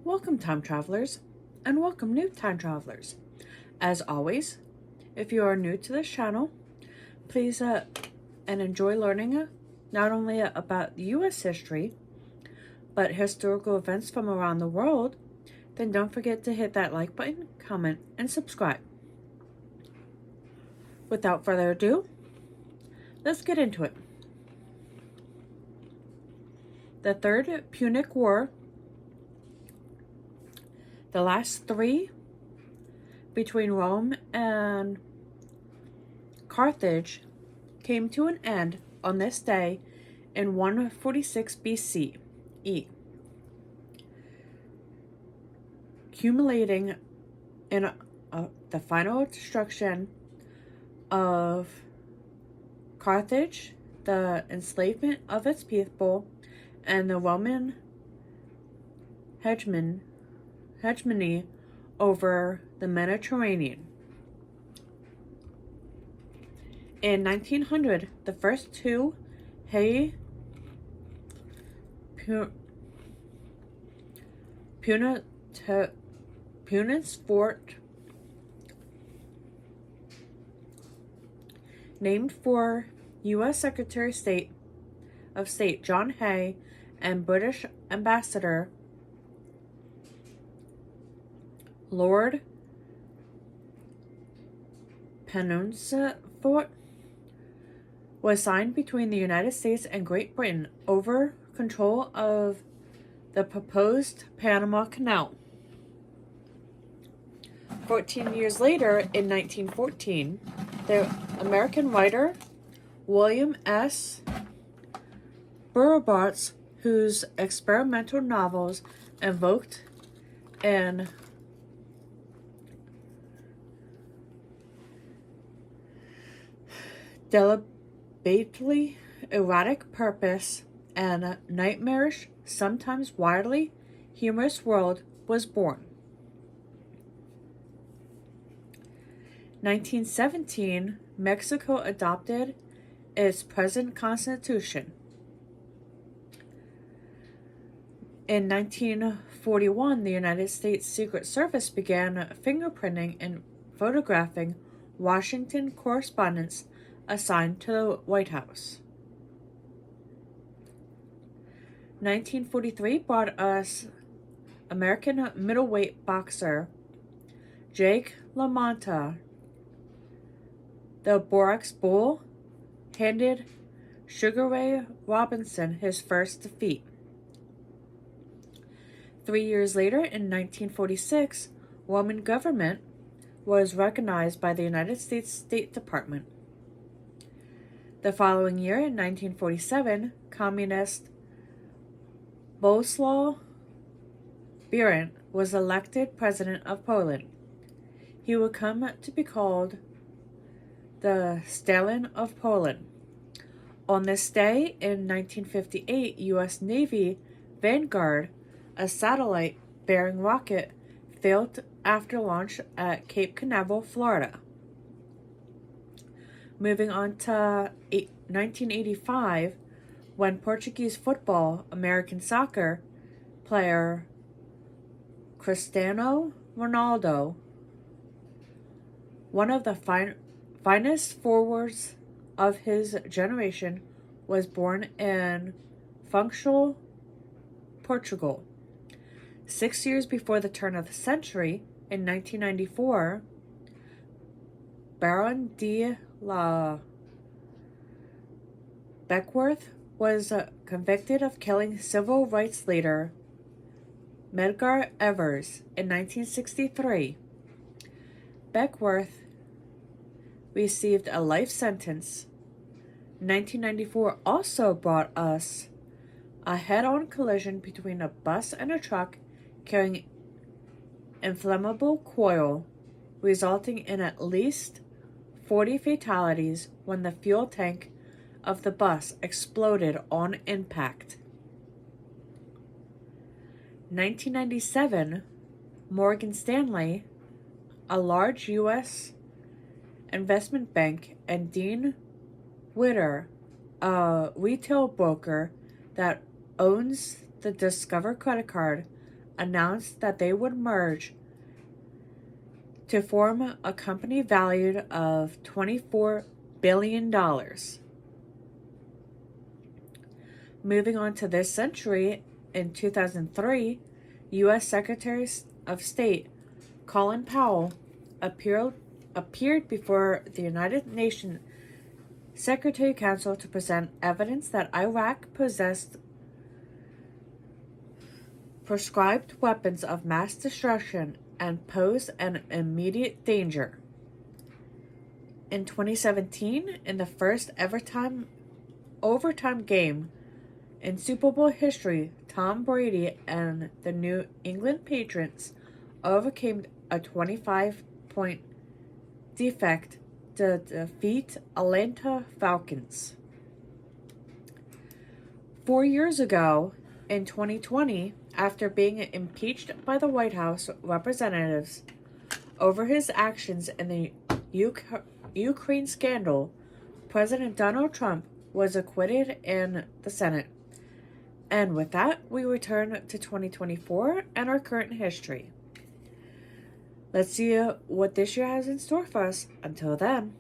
Welcome, time travelers, and welcome, new time travelers. As always, if you are new to this channel, please and enjoy learning not only about U.S. history, but historical events from around the world, then don't forget to hit that like button, comment, and subscribe. Without further ado, let's get into it. The Third Punic War, the last three between Rome and Carthage, came to an end on this day in 146 BCE, culminating in the final destruction of Carthage, the enslavement of its people, and the Roman hegemony over the Mediterranean. In 1900, the first two Punic fort, named for U.S. Secretary of State John Hay and British Ambassador Lord Panunsford, was signed between the United States and Great Britain over control of the proposed Panama Canal. 14 years later, in 1914, the American writer William S. Burroughs, whose experimental novels evoked an deliberately erratic purpose and nightmarish, sometimes wildly humorous world, was born. 1917, Mexico adopted its present constitution. In 1941, the United States Secret Service began fingerprinting and photographing Washington correspondents assigned to the White House. 1943 brought us American middleweight boxer Jake LaMotta. The Borax Bull handed Sugar Ray Robinson his first defeat. 3 years later, in 1946, Roman government was recognized by the United States State Department. The following year, in 1947, communist Bohuslav Beran was elected president of Poland. He would come to be called the Stalin of Poland. On this day, in 1958, U.S. Navy Vanguard, a satellite-bearing rocket, failed after launch at Cape Canaveral, Florida. Moving on to 1985, when Portuguese football, American soccer player Cristiano Ronaldo, one of the finest forwards of his generation, was born in Funchal, Portugal. 6 years before the turn of the century, in 1994, Baron de la Beckworth was convicted of killing civil rights leader Medgar Evers in 1963. Beckworth received a life sentence. 1994 also brought us a head-on collision between a bus and a truck carrying inflammable coal, resulting in at least 40 fatalities when the fuel tank of the bus exploded on impact. 1997, Morgan Stanley, a large U.S. investment bank, and Dean Witter, a retail broker that owns the Discover credit card, announced that they would merge to form a company valued of $24 billion. Moving on to this century, in 2003, U.S. Secretary of State Colin Powell appeared before the United Nations Security Council to present evidence that Iraq possessed prescribed weapons of mass destruction and posed an immediate danger. In 2017, in the first overtime game in Super Bowl history, Tom Brady and the New England Patriots overcame a 25-point defect to defeat Atlanta Falcons. 4 years ago, in 2020, after being impeached by the White House representatives over his actions in the Ukraine scandal, President Donald Trump was acquitted in the Senate. And with that, we return to 2024 and our current history. Let's see what this year has in store for us. Until then.